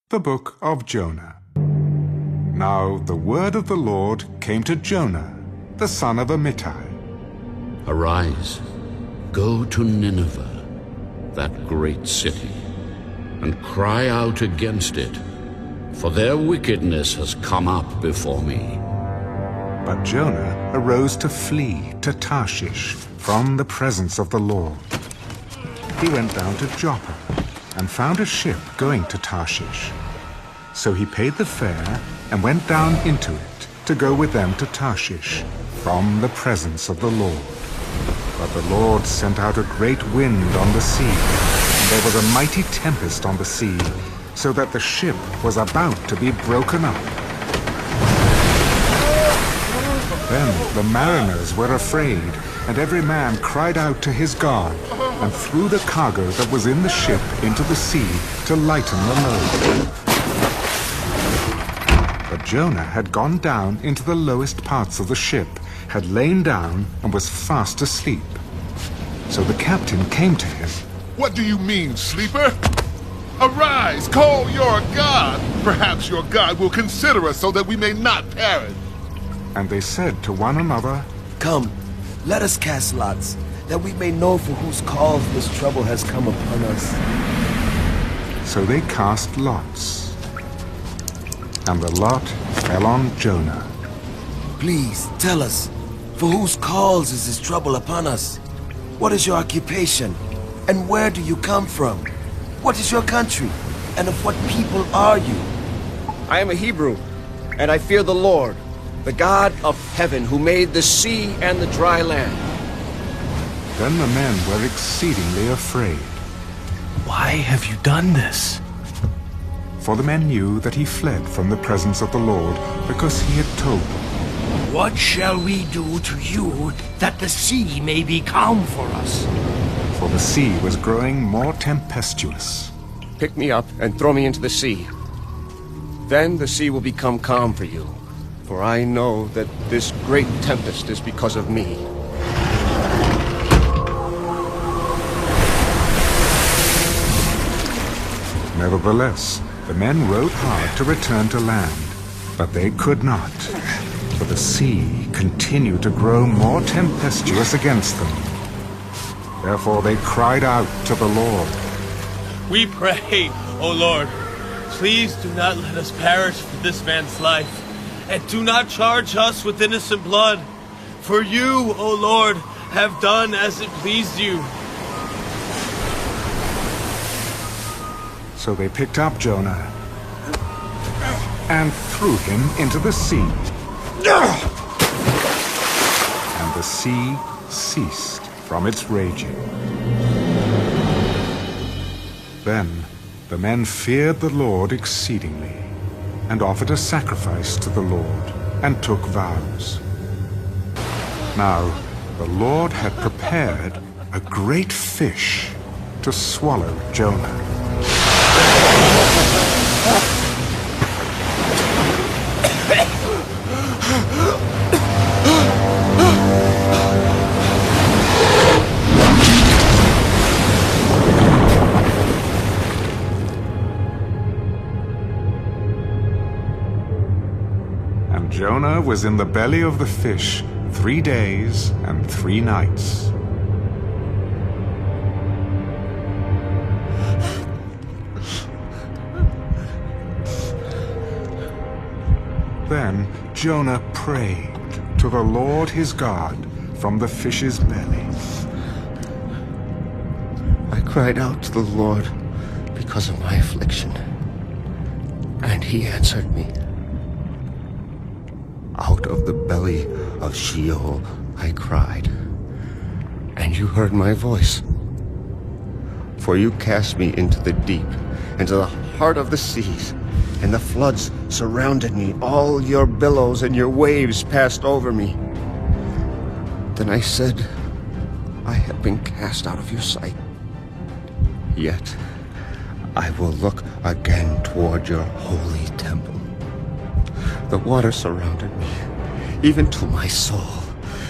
The book of Jonah. Now the word of the Lord came to Jonah, the son of Amittai. Arise, go to Nineveh, that great city, and cry out against it, for their wickedness has come up before me. But Jonah arose to flee to Tarshish from the presence of the Lord. He went down to Joppa and found a ship going to Tarshish. So he paid the fare and went down into it to go with them to Tarshish from the presence of the Lord. But the Lord sent out a great wind on the sea, and there was a mighty tempest on the sea, so that the ship was about to be broken up. Then the mariners were afraid, and every man cried out to his God, and threw the cargo that was in the ship into the sea to lighten the load. But Jonah had gone down into the lowest parts of the ship, had lain down, and was fast asleep. So the captain came to him. What do you mean, sleeper? Arise, call your God. Perhaps your God will consider us so that we may not perish. And they said to one another, Come, let us cast lots, that we may know for whose cause this trouble has come upon us. So they cast lots. And the lot fell on Jonah. Please, tell us, for whose cause is this trouble upon us? What is your occupation? And where do you come from? What is your country? And of what people are you? I am a Hebrew, and I fear the Lord, the God of heaven, who made the sea and the dry land. Then the men were exceedingly afraid. Why have you done this? For the men knew that he fled from the presence of the Lord, because he had told them. What shall we do to you, that the sea may be calm for us? For the sea was growing more tempestuous. Pick me up and throw me into the sea. Then the sea will become calm for you, for I know that this great tempest is because of me. Nevertheless, the men rowed hard to return to land, but they could not, for the sea continued to grow more tempestuous against them. Therefore they cried out to the Lord. We pray, O Lord, please do not let us perish for this man's life, and do not charge us with innocent blood. For you, O Lord, have done as it pleased you. So they picked up Jonah and threw him into the sea. And the sea ceased from its raging. Then the men feared the Lord exceedingly, and offered a sacrifice to the Lord, and took vows. Now the Lord had prepared a great fish to swallow Jonah. And Jonah was in the belly of the fish 3 days and 3 nights. Then Jonah prayed to the Lord his God from the fish's belly. I cried out to the Lord because of my affliction, and he answered me. Out of the belly of Sheol I cried, and you heard my voice. For you cast me into the deep, into the heart of the seas, and the floods surrounded me. All your billows and your waves passed over me. Then I said, I have been cast out of your sight. Yet I will look again toward your holy temple. The water surrounded me, even to my soul.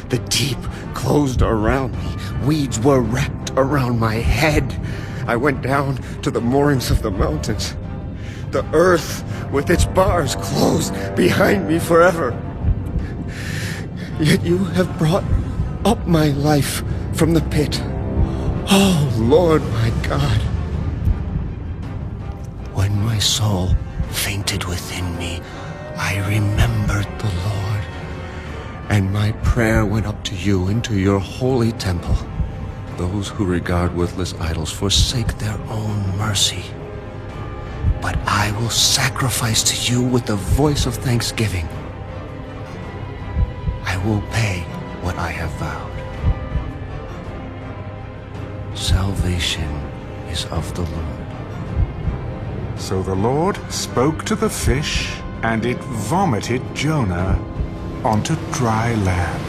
The deep closed around me. Weeds were wrapped around my head. I went down to the moorings of the mountains. the earth with its bars closed behind me forever. Yet you have brought up my life from the pit. Oh, Lord my God. When my soul fainted within me, I remembered the Lord, and my prayer went up to you into your holy temple. Those who regard worthless idols forsake their own mercy. But I will sacrifice to you with the voice of thanksgiving. I will pay what I have vowed. Salvation is of the Lord. So the Lord spoke to the fish, and it vomited Jonah onto dry land.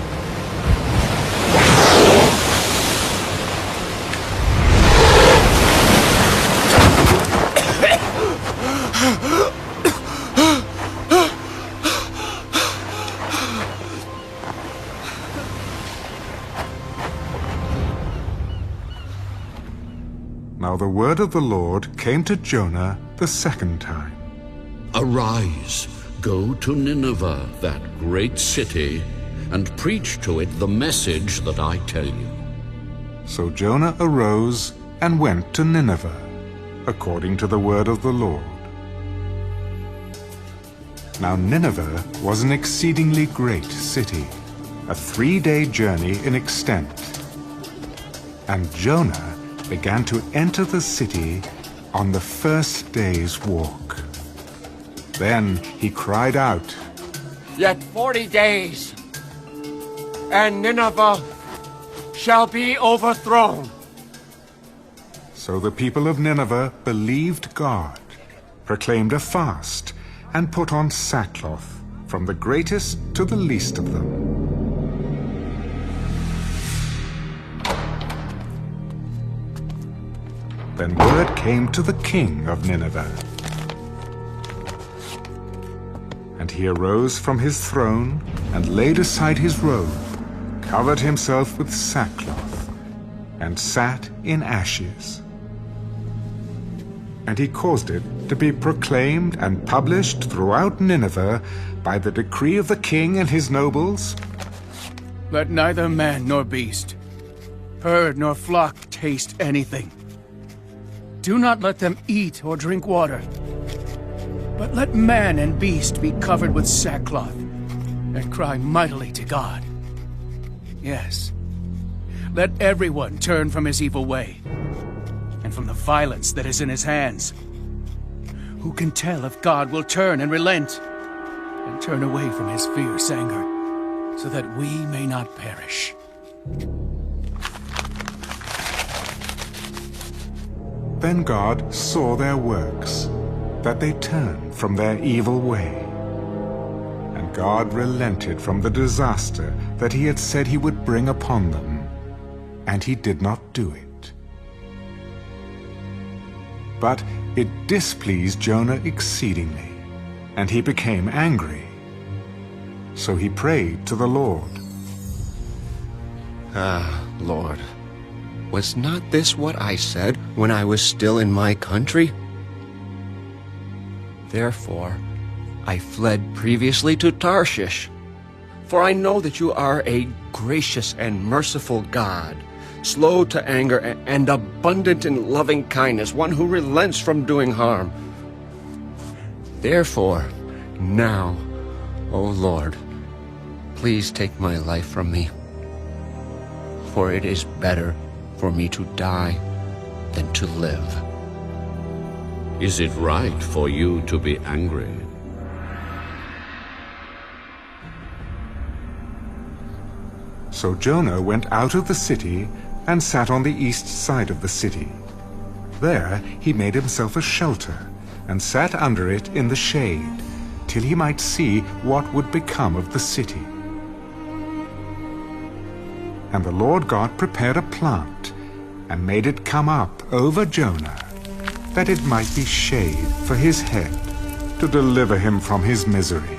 Now the word of the Lord came to Jonah the second time. Arise, go to Nineveh, that great city, and preach to it the message that I tell you. So Jonah arose and went to Nineveh, according to the word of the Lord. Now Nineveh was an exceedingly great city, a 3-day journey in extent. And Jonah began to enter the city on the first day's walk. Then he cried out, Yet 40 days, and Nineveh shall be overthrown. So the people of Nineveh believed God, proclaimed a fast, and put on sackcloth, from the greatest to the least of them. Then word came to the king of Nineveh. And he arose from his throne and laid aside his robe, covered himself with sackcloth, and sat in ashes. And he caused it to be proclaimed and published throughout Nineveh by the decree of the king and his nobles. Let neither man nor beast, herd nor flock taste anything. Do not let them eat or drink water, but let man and beast be covered with sackcloth and cry mightily to God. Yes, let everyone turn from his evil way and from the violence that is in his hands. Who can tell if God will turn and relent and turn away from his fierce anger, so that we may not perish? Then God saw their works, that they turned from their evil way. And God relented from the disaster that he had said he would bring upon them, and he did not do it. But it displeased Jonah exceedingly, and he became angry. So he prayed to the Lord. Ah, Lord, was not this what I said when I was still in my country? Therefore, I fled previously to Tarshish, for I know that you are a gracious and merciful God, slow to anger and abundant in loving kindness, one who relents from doing harm. Therefore, now, O Lord, please take my life from me, for it is better for me to die than to live. Is it right for you to be angry? So Jonah went out of the city and sat on the east side of the city. There he made himself a shelter and sat under it in the shade, till he might see what would become of the city. And the Lord God prepared a plant and made it come up over Jonah, that it might be shade for his head, to deliver him from his misery.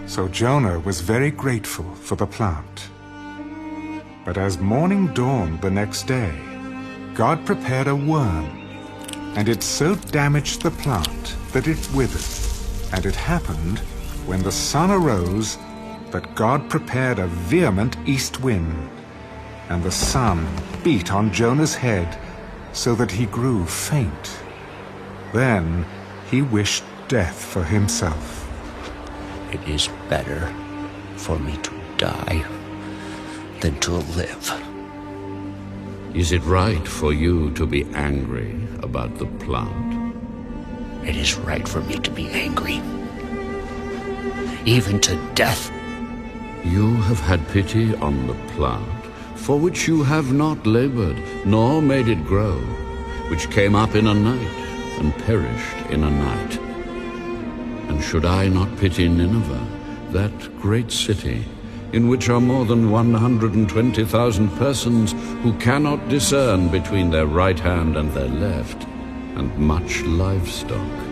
So Jonah was very grateful for the plant. But as morning dawned the next day, God prepared a worm and it so damaged the plant that it withered. And it happened, when the sun arose, that God prepared a vehement east wind, and the sun beat on Jonah's head, so that he grew faint. Then he wished death for himself. It is better for me to die than to live. Is it right for you to be angry about the plant? It is right for me to be angry, even to death. You have had pity on the plant, for which you have not labored, nor made it grow, which came up in a night, and perished in a night. And should I not pity Nineveh, that great city, in which are more than 120,000 persons who cannot discern between their right hand and their left, and much livestock?